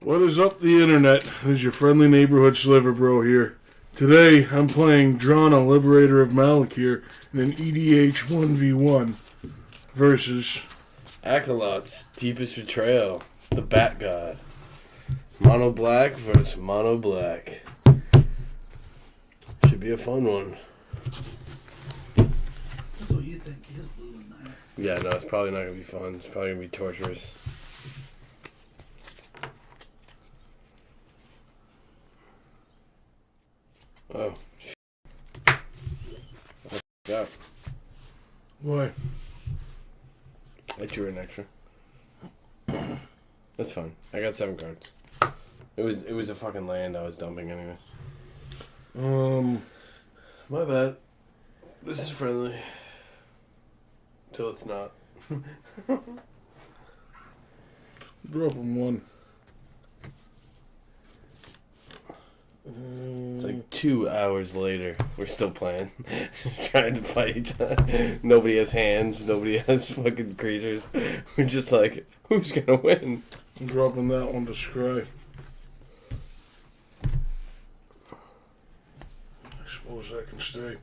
What is up, the internet? This is your friendly neighborhood sliver bro here. Today, I'm playing Drana, Liberator of Malakir in an EDH 1v1 versus Aclazotz, Deepest Betrayal, the Bat God. Mono Black versus Mono Black. Should be a fun one. That's what you think. He is blue in there. Yeah, no, it's probably not going to be fun. It's probably going to be torturous. Oh, yeah. Why? I drew an extra. That's fine. I got 7 cards. It was a fucking land I was dumping anyway. My bad. This is friendly. Till it's not. Drop him one. It's like 2 hours later. We're still playing. Trying to fight each other. Nobody has hands. Nobody has fucking creatures. We're just like, who's gonna win? I'm dropping that one to Scry. I suppose I can stay.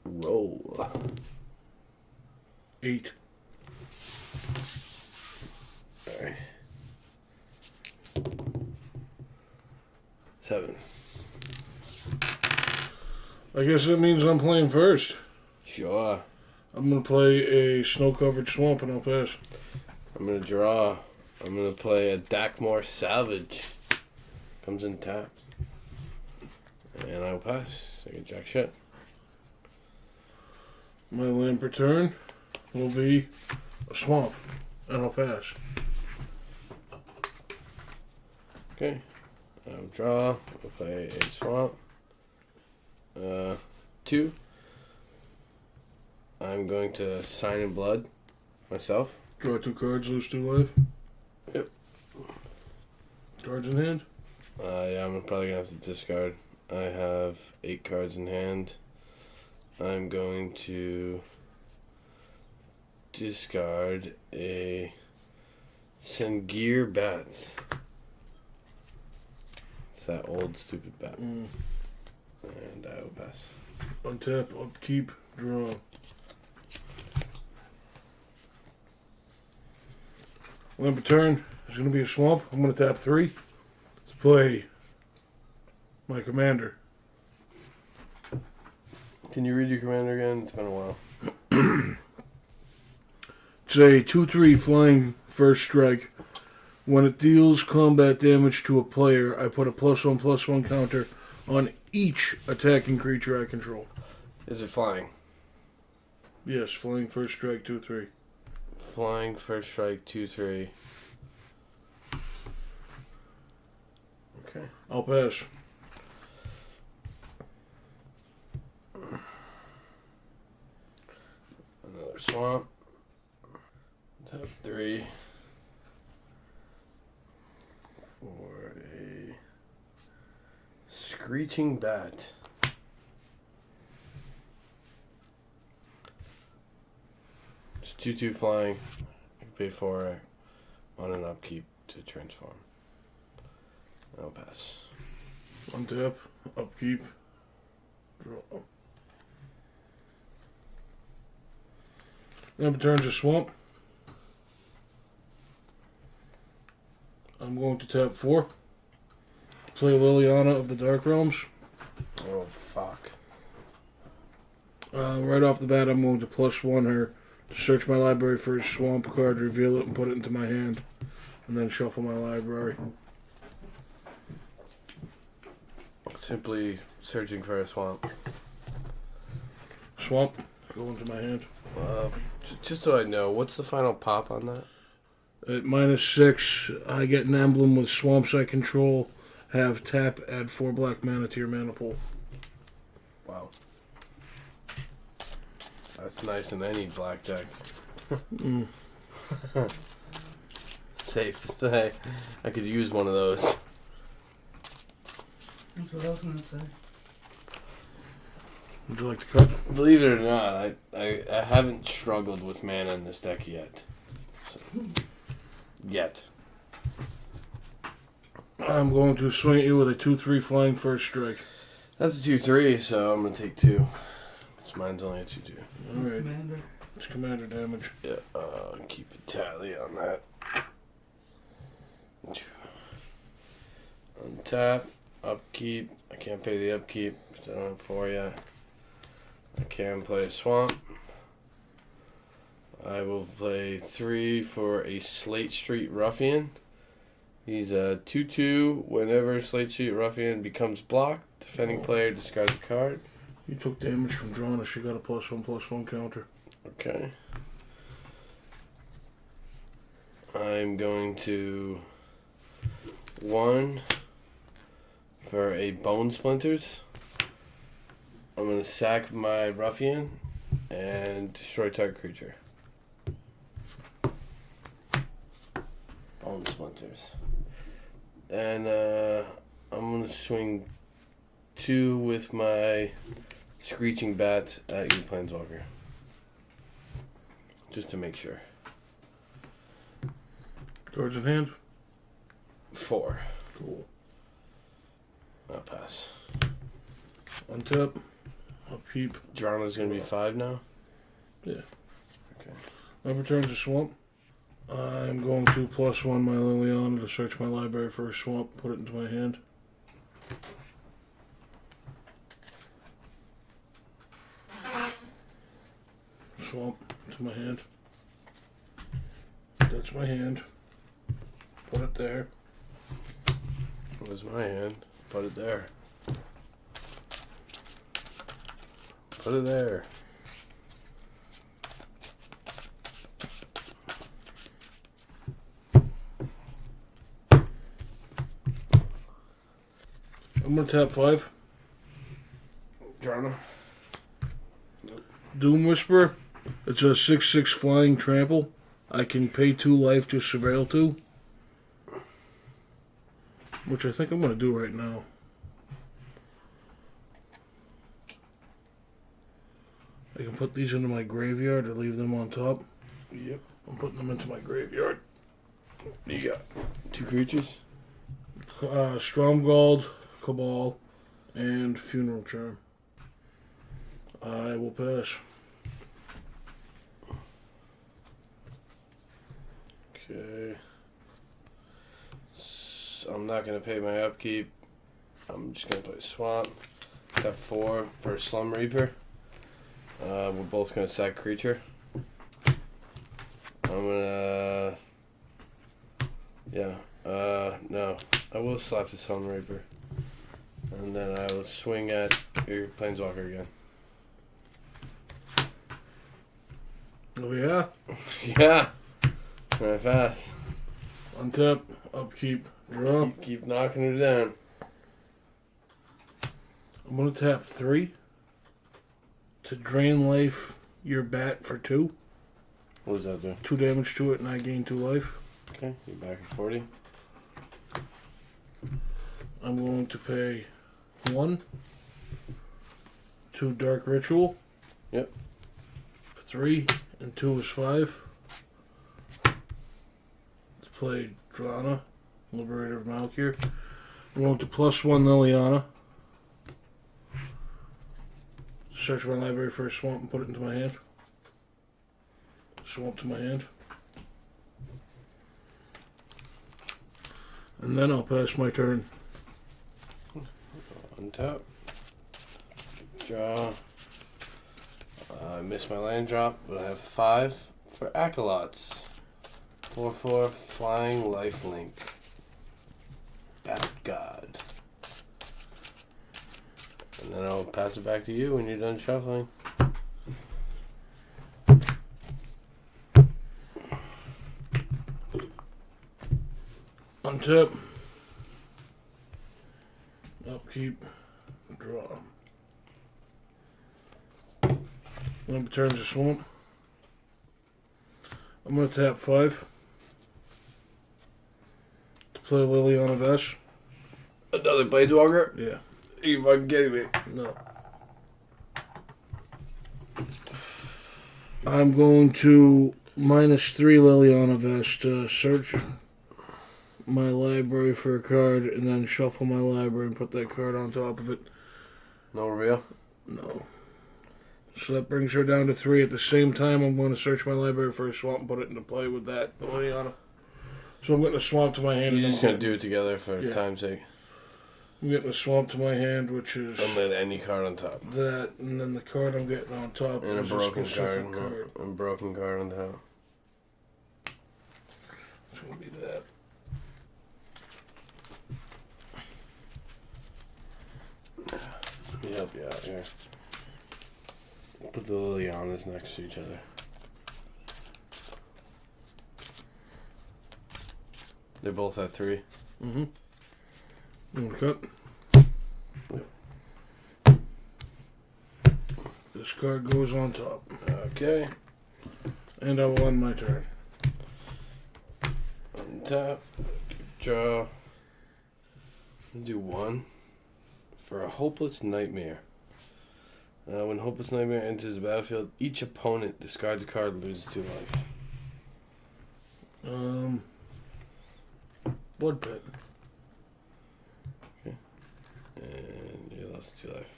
Roll. 8. Alright. 7. I guess that means I'm playing first. Sure. I'm going to play a snow-covered swamp and I'll pass. I'm gonna draw. I'm gonna play a Dakmore Salvage. Comes in tapped. And I'll pass. I get jack shit. My land per turn will be a swamp and I'll pass. Okay. I'll draw. I'll play a swamp. 2. I'm going to Sign in Blood myself. Draw 2 cards, lose 2 life. Yep. Cards in hand. Yeah, I'm probably gonna have to discard. I have 8 cards in hand. I'm going to discard a Sengir Bats. It's that old stupid bat. And I will pass. Untap, upkeep, draw. Land per turn is going to be a swamp. I'm going to tap 3 to play my commander. Can you read your commander again? It's been a while. It's a 2/3 flying first strike. When it deals combat damage to a player, I put a +1/+1 counter on each attacking creature I control. Is it flying? Yes, flying first strike 2/3. Flying first strike 2/3. Okay. I'll pass. Another swamp. Tap 3 for a Screeching Bat. It's 2/2 flying. I can pay 4 on an upkeep to transform. I'll pass. Untap, upkeep, draw. Land per turn's a swamp. I'm going to tap 4 to play Liliana of the Dark Realms. Oh, fuck. Right off the bat, I'm going to +1 her to search my library for a swamp card, reveal it, and put it into my hand, and then shuffle my library. Simply searching for a swamp. Swamp, go into my hand. Just so I know, what's the final pop on that? At -6, I get an emblem with swamps I control. Have tap, add 4 black mana to your mana pool. Wow. That's nice in any black deck. Safe to say. I could use one of those. That's what I was going to say. Would you like to cut? Believe it or not, I haven't struggled with mana in this deck yet. So. Yet. I'm going to swing at you with a 2-3 flying first strike. That's a 2-3, so I'm going to take 2. Mine's only a 2-2. Alright. Commander. It's commander damage. Yeah, keep a tally on that. Untap, upkeep. I can't pay the upkeep, so I don't have 4 yet. I can play a swamp. I will play 3 for a Slate Street Ruffian. He's a 2-2. Whenever Slate Street Ruffian becomes blocked, defending player discards a card. You took damage from Drana. She got a +1/+1 counter. Okay. I'm going to 1 for a Bone Splinters. I'm going to sack my Ruffian and destroy target creature. Bone Splinters. And I'm going to swing 2 with my Screeching Bats at you, Planeswalker. Just to make sure. Cards in hand. 4. Cool. I'll pass. Untap. Upkeep. Drana's going to be 5 now? Yeah. Okay. My return's a swamp. I'm going to +1 my Liliana to search my library for a swamp, put it into my hand. Swamp to my hand. That's my hand. Put it there. Where's my hand? Put it there. Put it there. I'm going to tap 5. Drana. Doom Whisper. It's a 6/6 flying trample. I can pay 2 life to surveil 2. Which I think I'm going to do right now. I can put these into my graveyard or leave them on top. Yep. I'm putting them into my graveyard. You got 2 creatures? Stromgald, Cabal, and Funeral Charm. I will pass. Okay. So I'm not going to pay my upkeep. I'm just going to play Swamp. Have 4 for Slum Reaper. We're both going to sack creature. I'm going to... Yeah. No. I will slap the Slum Reaper. And then I will swing at your Planeswalker again. Oh yeah? Yeah! Very fast. Untap, upkeep, draw. Keep knocking her down. I'm going to tap 3 to drain life your bat for 2. What does that do? 2 damage to it and I gain 2 life. Okay, you're back at 40. I'm going to pay 1 to Dark Ritual. Yep. For 3 and 2 is 5. Let's play Drana, Liberator of Malakir. I'm going to +1 Liliana. Search my library for a swamp and put it into my hand. Swamp to my hand. And then I'll pass my turn. Untap. Draw. I missed my land drop, but I have 5 for Aclazotz. 4/4 flying lifelink. Bat God. And then I'll pass it back to you when you're done shuffling. Untap. Upkeep. Draw. When it turns a swamp. I'm going to tap 5 to play Liliana Vesh. Another Planeswalker? Yeah. Are you fucking kidding me? No. I'm going to -3 Liliana Vest to search my library for a card and then shuffle my library and put that card on top of it. No reveal? No. So that brings her down to 3. At the same time, I'm going to search my library for a swamp and put it into play with that Liliana. So I'm getting a swamp to my hand. You're just going to do it together for time's sake. I'm getting a swamp to my hand, which is... I'm letting any card on top. That, and then the card I'm getting on top and is a broken a specific card. A broken card on top. It's going to be that. Let me help you out here. Put the Lilianas next to each other. They're both at 3. Mm-hmm. Cut. Yep. This card goes on top. Okay. And I will end my turn. Untap. Draw. Do 1 for a Hopeless Nightmare. When Hopeless Nightmare enters the battlefield, each opponent discards a card and loses 2 life. Blood Pit. Okay. And you lost 2 life.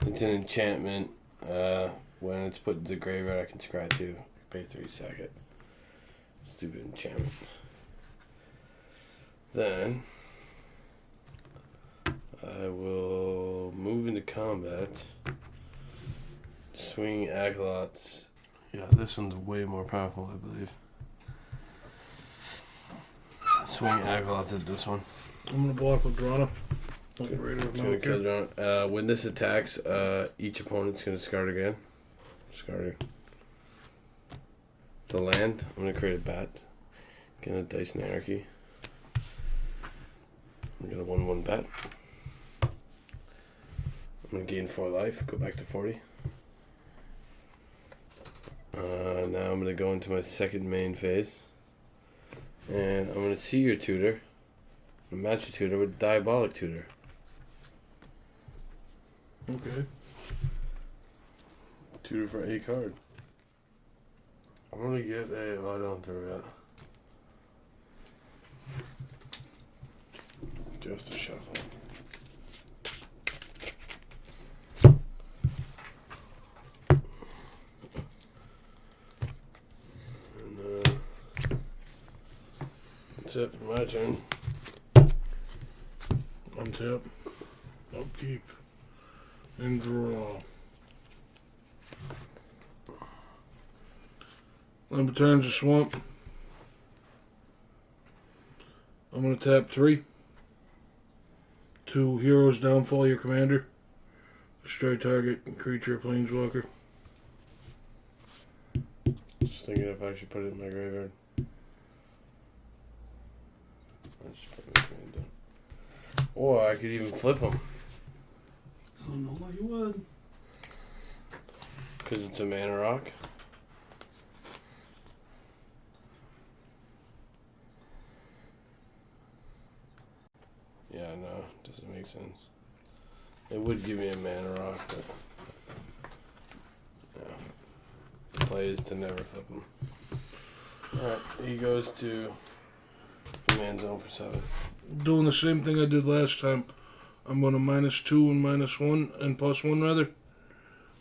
It's an enchantment. When it's put into the graveyard, I can scry 2. Pay 3 second. Stupid enchantment. Then I will move into combat. Swing Aclazotz. Yeah, this one's way more powerful, I believe. Swing Aclazotz at this one. I'm going to block with Drana. Liberator of Malakir. When this attacks, each opponent's going to discard again. Discarding. The land, I'm going to create a bat. Get a Dice and Anarchy. I'm going to 1/1 bat. I'm going to gain 4 life, go back to 40. Now I'm going to go into my second main phase. And I'm going to see your tutor. And match your tutor with Diabolic Tutor. Okay. Tutor for a card. I'm going to get a... Oh, I don't have to reveal it. Just a shuffle. That's it for my turn. Untap. Upkeep. And draw. Number turns a swamp. I'm going to tap 3. 2 heroes downfall your commander. Destroy target creature planeswalker. Just thinking if I should put it in my graveyard. I just put it in my graveyard. Or I could even flip them. I don't know why you would. Because it's a mana rock. Yeah, no, doesn't make sense. It would give me a mana rock, but yeah. The play is to never flip him. Alright, he goes to command zone for 7. Doing the same thing I did last time. I'm going to -2 and -1 and +1 rather.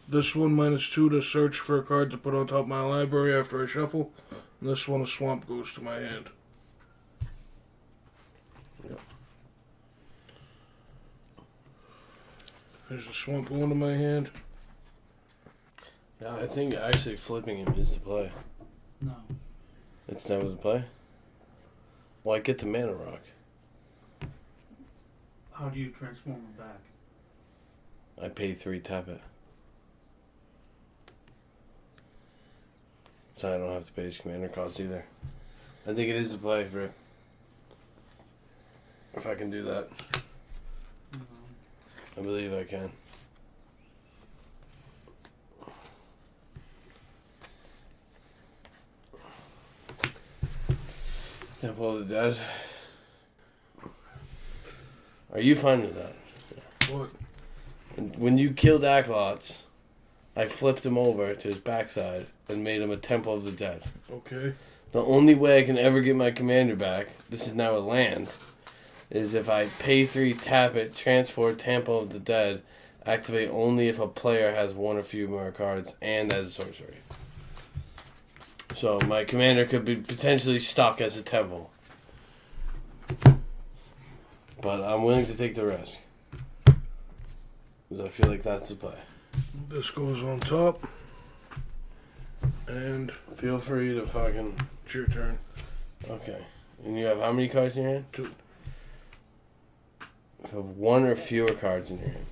This one -2 to search for a card to put on top of my library after I shuffle. And this one a swamp goes to my hand. Yep. There's a swamp going to my hand. Yeah, I think actually flipping him is the play. No. It's never the play? Well, I get the mana rock. How do you transform him back? I pay 3, tap it. So I don't have to pay his commander cost either. I think it is the play, Rick. If I can do that. No. I believe I can. Temple of the Dead. Are you fine with that? What? When you killed Aclazotz, I flipped him over to his backside and made him a Temple of the Dead. Okay. The only way I can ever get my commander back, this is now a land, is if I pay 3, tap it, transfer Temple of the Dead, activate only if a player has one or few more cards, and as a sorcery. So my commander could be potentially stuck as a temple. But I'm willing to take the risk. Because I feel like that's the play. This goes on top. And Feel free to fucking... it's your turn. Okay. And you have how many cards in your hand? 2. You have 1 or fewer cards in your hand.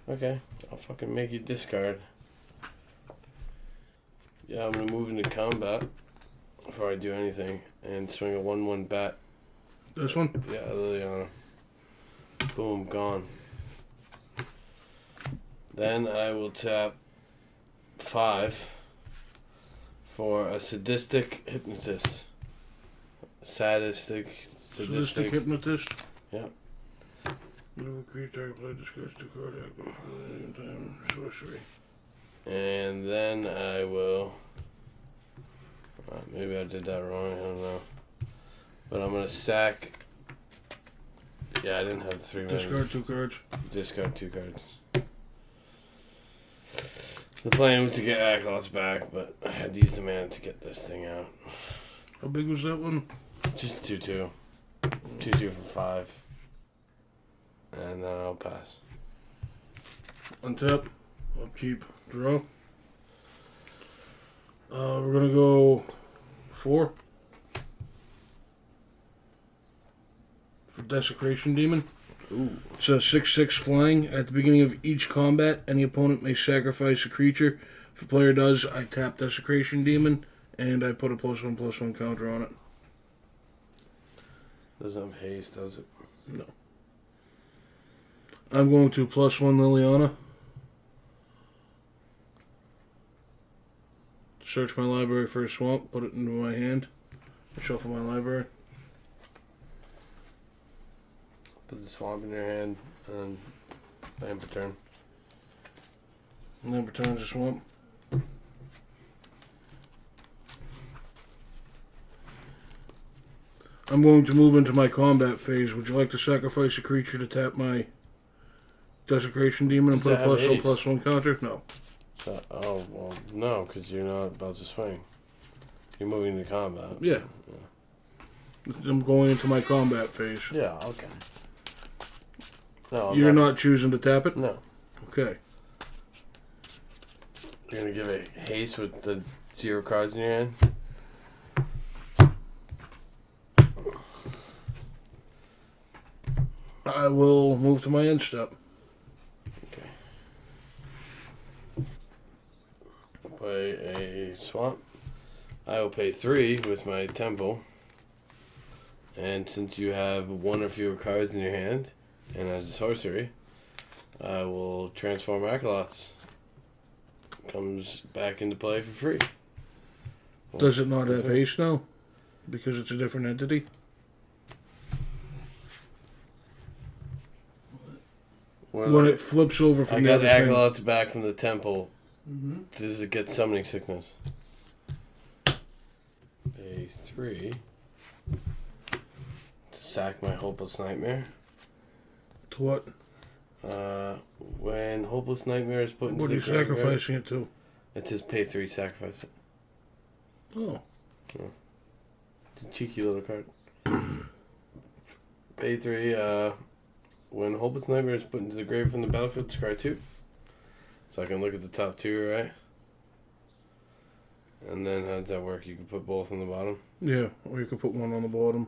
Okay. I'll fucking make you discard. Yeah, I'm gonna move into combat before I do anything and swing a 1/1 bat. This one? Yeah, Liliana. Boom, gone. Then I will tap 5 for a sadistic hypnotist. Sadistic hypnotist? Yeah. Whenever creature play discards 2 cards, active time sorcery. And then I will... maybe I did that wrong, I don't know. But I'm going to sack... Yeah, I didn't have 3 mana. Discard 2 cards. Discard 2 cards. The plan was to get Aclazotz back, but I had to use the mana to get this thing out. How big was that one? Just 2/2. 2/2 for 5. And then I'll pass. Untap. Upkeep. Draw. We're gonna go 4 for Desecration Demon. Ooh. It's a 6/6 flying. At the beginning of each combat, any opponent may sacrifice a creature. If a player does, I tap Desecration Demon and I put a +1/+1 counter on it. Doesn't have haste, does it? No. I'm going to +1 Liliana. Search my library for a swamp, put it into my hand, shuffle my library. Put the swamp in your hand, and then per turn. And then returns the swamp. I'm going to move into my combat phase. Would you like to sacrifice a creature to tap my Desecration Demon and Does put a it have +1/+1 counter? No. So, oh, well, no, because you're not about to swing. You're moving to combat. Yeah. I'm going into my combat phase. Yeah, okay. No, You're not choosing to tap it? No. Okay. You're going to give it haste with the 0 cards in your hand? I will move to my end step. Okay. Play a swamp. I will pay 3 with my temple. And since you have 1 or fewer cards in your hand, and as a sorcery, I will transform Aclazotz. Comes back into play for free. Does it not have Is it? haste now? Because it's a different entity? When it flips over I from the got other thing. Aclazotz back from the temple. Mm-hmm. Does it get summoning sickness? Pay 3 to sack my Hopeless Nightmare. To what? When Hopeless Nightmare is put into What are the you graveyard, sacrificing it to? it says pay 3, sacrifice it. Oh. It's a cheeky little card. Pay 3, when Hopeless Nightmare is put into the grave from the battlefield, scry 2. So I can look at the top 2, right? And then how does that work? You can put both on the bottom? Yeah, or you could put one on the bottom.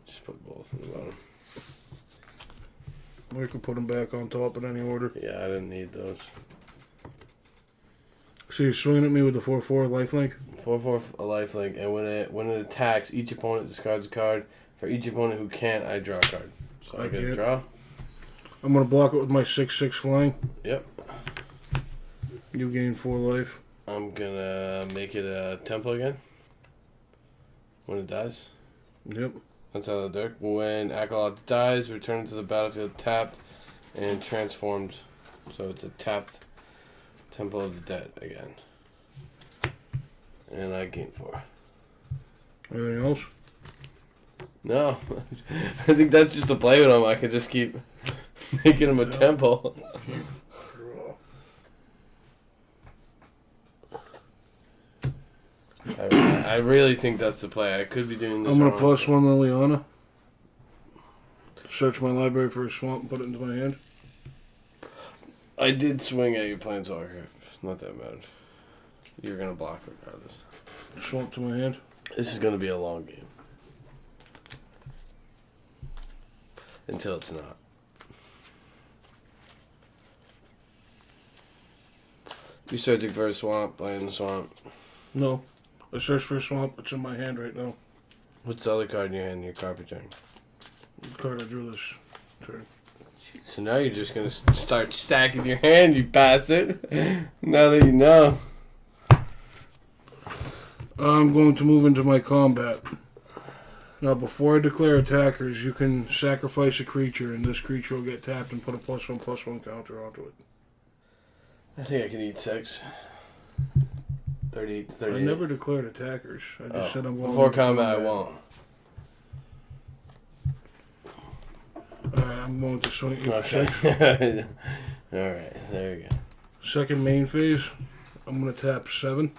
Just put both on the bottom. Or you could put them back on top in any order. Yeah, I didn't need those. So you're swinging at me with the 4/4 lifelink? 4/4 a lifelink, and when it attacks, each opponent discards a card. For each opponent who can't, I draw a card. So I get a can't. draw. I'm going to block it with my 6/6 flying. Yep. You gain 4 life. I'm gonna make it a temple again. When it dies. Yep. That's out of the deck. When Aclazotz dies, return to the battlefield tapped and transformed. So it's a tapped Temple of the Dead again. And I gain 4. Anything else? No. I think that's just to play with him. I could just keep making him a temple. Draw. I really think that's the play. I could be doing this I'm gonna wrong. +1 Liliana. Search my library for a swamp and put it into my hand. I did swing at your Planeswalker. Not that bad. You're going to block regardless. Swamp to my hand. This is going to be a long game. Until it's not. You searching for a swamp, playing the swamp. No. I searched for a swamp. It's in my hand right now. What's the other card in your hand? Your card return. The card I drew this turn. So now you're just going to start stacking your hand, you bastard. Now that you know. I'm going to move into my combat. Now, before I declare attackers, you can sacrifice a creature, and this creature will get tapped and put a +1/+1 counter onto it. I think I can eat 6. 38 to 38. I never declared attackers. I just said I'm going Before into combat, I won't. Alright, I'm going to swing you for Okay. 6. Alright, there you go. Second main phase, I'm going to tap 7.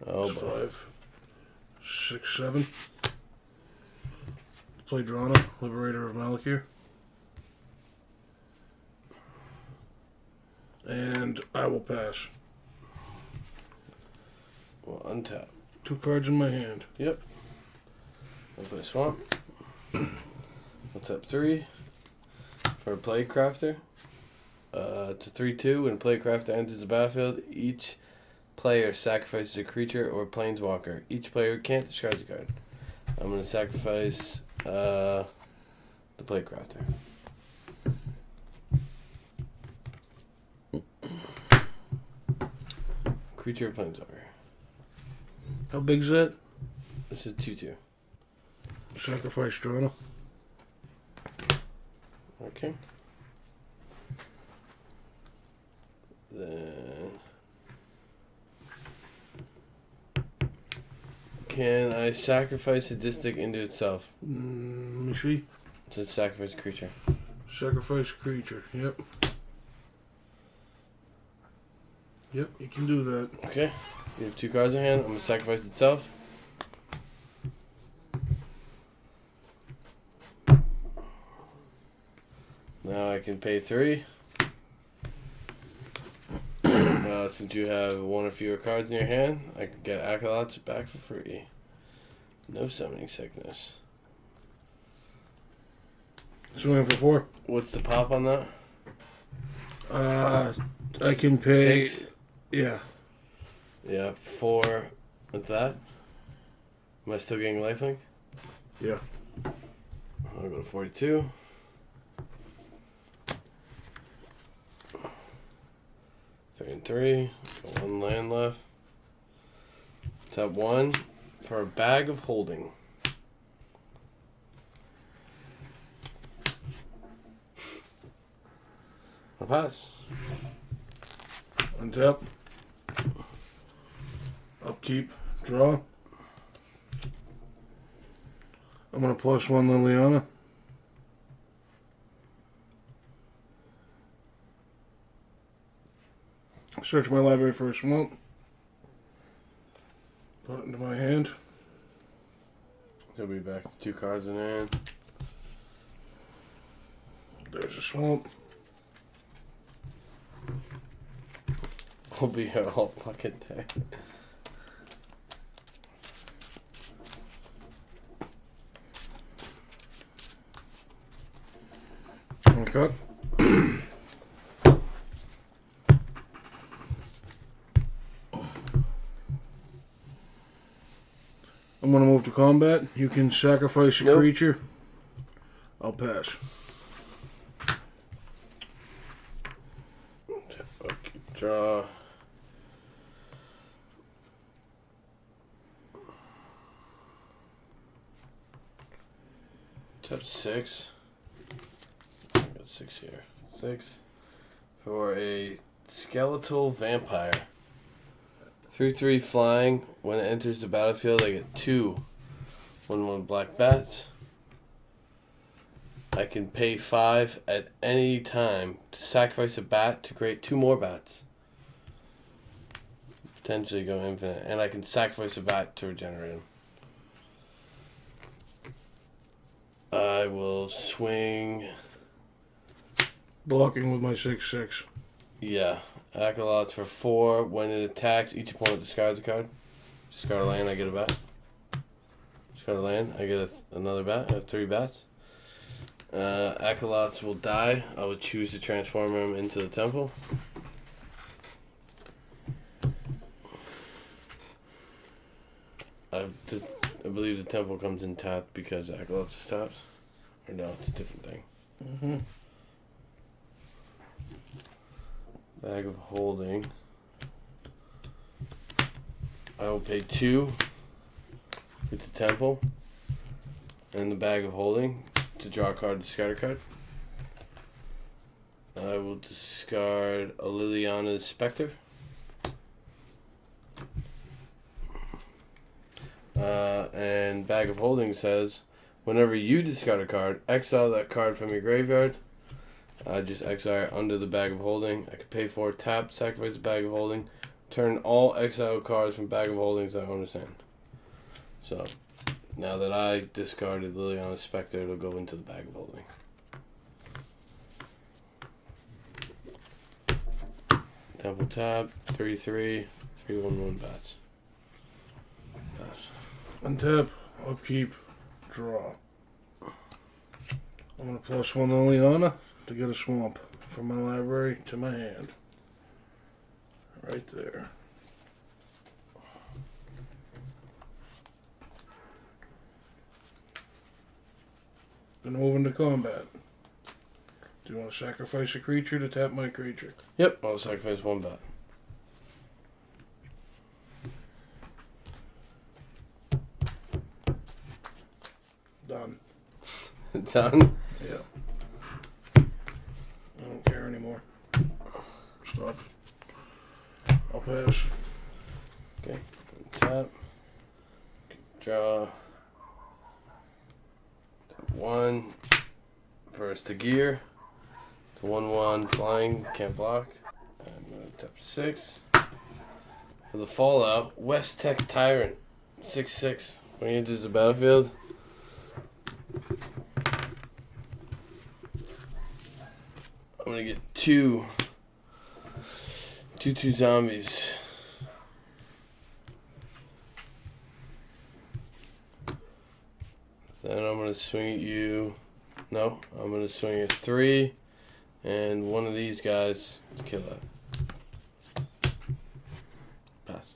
Oh, boy. 5, 6, 7. Play Drana, Liberator of Malakir. And I will pass. Well, untap. 2 cards in my hand. Yep. I'll play Swamp. I'll tap 3 for a Playcrafter. It's a 3/2. When a Playcrafter enters the battlefield, each player sacrifices a creature or planeswalker. Each player can't discard a card. I'm going to sacrifice the Playcrafter. Creature or planeswalker. How big is that? This is 2/2. Sacrifice Drana. Okay. Then can I sacrifice a distic into itself? Let me see. To sacrifice a creature. Sacrifice creature. Yep. Yep, you can do that. Okay. You have 2 cards in hand. I'm gonna sacrifice itself. Now I can pay 3. Since you have 1 or fewer cards in your hand, I can get Aclazotz back for free. No summoning sickness. Swing for 4. What's the pop on that? I can pay. 6? Yeah. Yeah, 4 with that. Am I still getting lifelink? Yeah. I'll go to 42. Three and 3. Got 1 land left. Tap 1 for a bag of holding. I'll pass. Untap. Upkeep. Draw. I'm going to +1 Liliana. Search my library for a swamp. Put it into my hand. He'll be back to 2 cards in hand. There's a swamp. I'll be here all fucking day. Okay. I'm going to move to combat. You can sacrifice a Nope. creature. I'll pass. Draw. Tap 6. I got 6 here. 6 for a Skeletal Vampire. 3/3 flying. When it enters the battlefield, I get 2 1/1 black bats. I can pay 5 at any time to sacrifice a bat to create 2 more bats. Potentially go infinite. And I can sacrifice a bat to regenerate him. I will swing. Blocking with my 6/6. Yeah. Aclazotz for 4. When it attacks, each opponent discards a card. Discard a land, I get a bat. Discard a land, I get another bat. I have 3 bats. Aclazotz will die. I will choose to transform him into the temple. I believe the temple comes in tapped because Aclazotz is tapped. Or no, it's a different thing. Mm-hmm. Bag of Holding. I will pay 2 with the temple and the Bag of Holding to draw a card, discard a card. I will discard a Liliana's Spectre. And Bag of Holding says, whenever you discard a card, exile that card from your graveyard. I just exile under the Bag of Holding. I could pay 4, tap, sacrifice the Bag of Holding, turn all exile cards from Bag of Holdings I own as hand. So, now that I discarded Liliana's Spectre, it'll go into the Bag of Holding. Temple tab, 3/3, 3/1/1 bats. Untap, upkeep, draw. I'm going to +1 Liliana to get a swamp from my library to my hand. Right there. Then move into combat. Do you want to sacrifice a creature to tap my creature? Yep, I'll sacrifice 1 bat. Done. Done? Yeah. I don't care anymore. Stop. I'll pass. Okay, tap. Draw. Tap 1. First to gear. To 1/1 flying, can't block. I'm going to tap 6. For the fallout, West Tech Tyrant. 6/6. When he enters the battlefield. I'm going to get 2 zombies. Then I'm going to swing at you. No, I'm going to swing at 3. And one of these guys to kill that. Pass.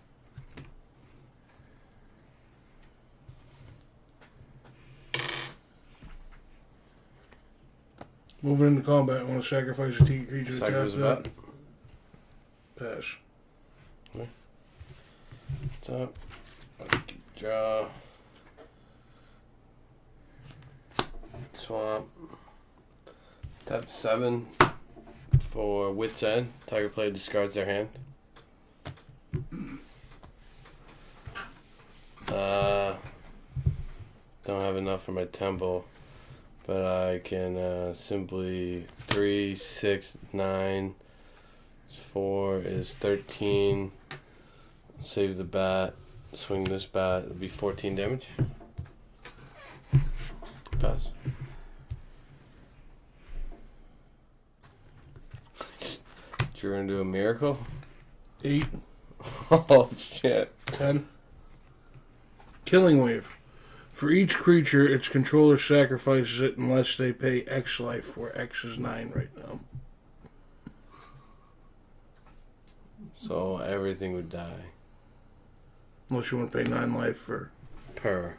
Moving into combat, I want to sacrifice a creature to Sacrifice tap a that. bat. Pass. Top. Draw. Swamp. Tap 7 for Wit's End. Tiger player discards their hand. Don't have enough for my temple, but I can simply 3, 6, 9, 4 is 13. Save the bat. Swing this bat. It'll be 14 damage. Pass. Drew into a miracle. 8. Oh shit. 10. Killing Wave. For each creature, its controller sacrifices it unless they pay X life, where X is 9 right now. So everything would die. Unless you want to pay 9 life for... Per.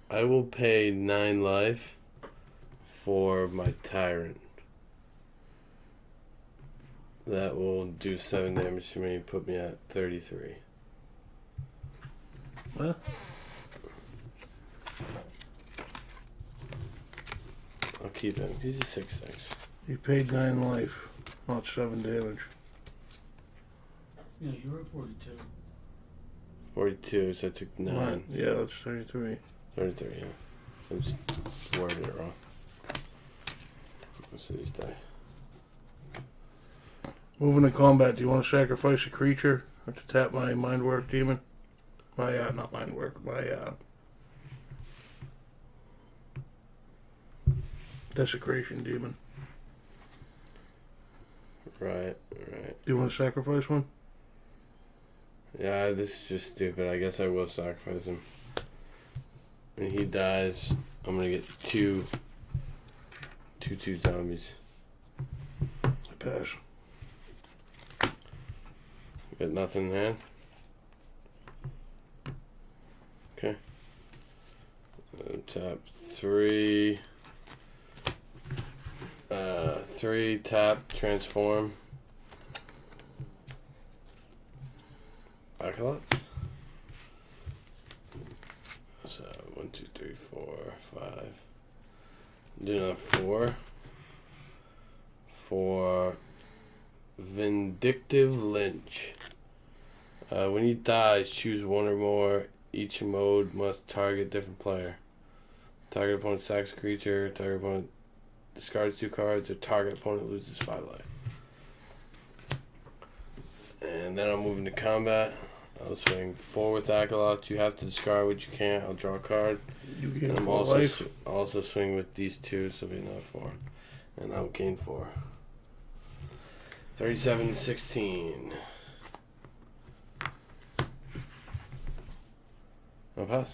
I will pay 9 life for my Tyrant. That will do 7 damage to me, put me at 33. What? I'll keep him. He's a 6/6. You paid 9 life, not 7 damage. Yeah, you were at 42. 42, so I took 9. Right. Yeah, that's 33. 33, yeah. I just worded it wrong. Let's see these die. Moving to combat, do you want to sacrifice a creature or to tap my mind work demon? My, not mind work, my, desecration demon. Right. Do you want to sacrifice one? Yeah, this is just stupid. I guess I will sacrifice him. When he dies, I'm gonna get two zombies. I pass. Got nothing in hand. Okay. Tap 3. 3 tap transform. Aclazotz. So 1, 2, 3, 4, 5. Do another 4 for Vindictive Lynch. When he dies, choose one or more. Each mode must target different player. Target opponent sacks a creature. Target opponent discards 2 cards. Or target opponent loses 5 life. And then I'm moving to combat. I'll swing 4 with Aclazotz. You have to discard what you can't. I'll draw a card. You gain And I'm 4 life. also swing with these 2, so it'll be another 4. And I'll gain 4. 37-16. I'll pass.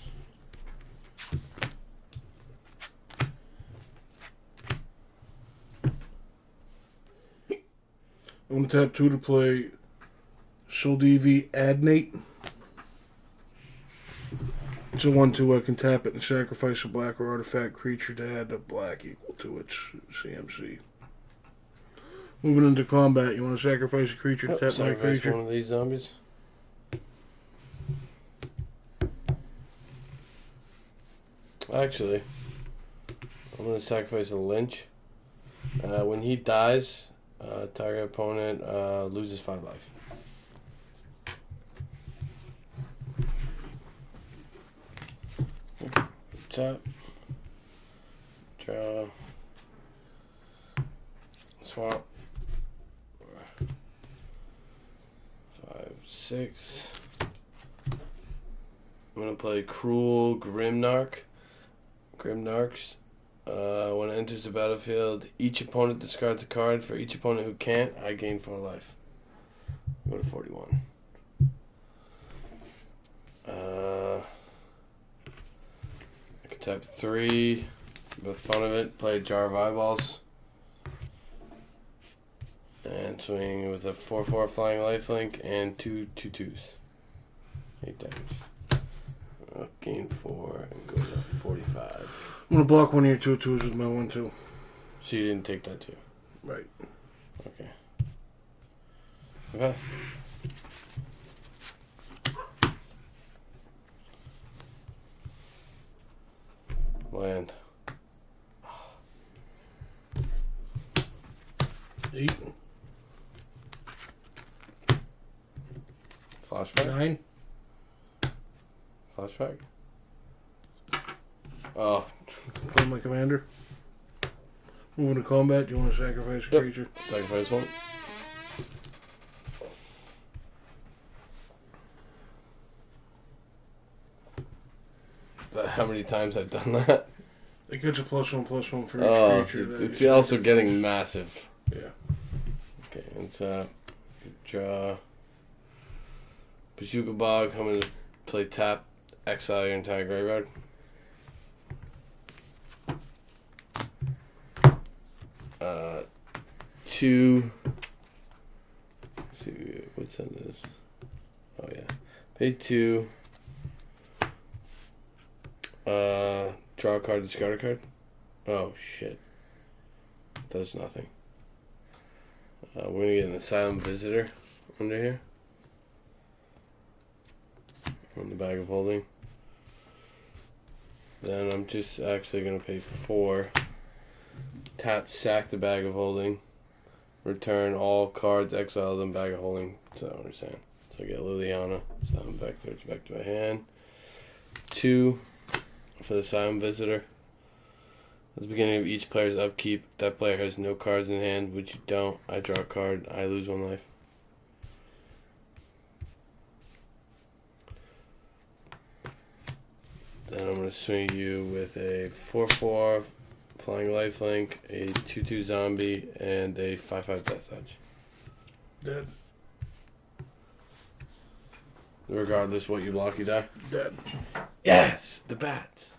I'm going to tap 2 to play Soldivi Adnate. It's a 1/2. I can tap it and sacrifice a black or artifact creature to add a black equal to its CMC. Moving into combat, you want to sacrifice a creature to tap my Sacrifice creature? one of these zombies. Actually, I'm going to sacrifice a Lynch. When he dies, target opponent loses 5 life. Tap. Draw. Swap. 5, 6. I'm going to play Cruel Grimnarch. Grimnarchs. When it enters the battlefield, each opponent discards a card. For each opponent who can't, I gain 4 life. Go to 41. I can tap 3 for the fun of it. Play a Jar of Eyeballs. And swing with a 4/4 flying lifelink and 2 2/2s. 8 damage. I'll gain 4 and go to 45. I'm going to block one of your 2/2s with my 1/2. So you didn't take that too? Right. Okay. Okay. Land. 8. Flashback? 9. Flashback? Oh. Play my commander. Moving to combat, do you want to sacrifice a Yep. creature? Sacrifice one. Is that how many times I've done that? It gets a +1/+1 for each Oh, creature. that it's you also sacrifice. getting massive. Yeah. Okay, and draw. Bazooka Bog, I'm going to play tap, exile your entire graveyard. Two. Let's see, what's that is? Oh, yeah. Pay 2. Draw a card, discard a card. Oh, shit. Does nothing. We're going to get an Asylum Visitor under here. On the bag of holding. Then I'm just actually going to pay 4. Tap, sack the bag of holding. Return all cards exiled in bag of holding. So I understand. So I get Liliana. Silent Vector back to my hand. 2 for the Silent Visitor. At the beginning of each player's upkeep, if that player has no cards in hand, which you don't, I draw a card. I lose 1 life. Then I'm going to swing you with a 4/4 Flying Lifelink, a 2/2 Zombie, and a 5/5 Death Touch. Dead. Regardless what you block, you die. Dead. Yes! The bats!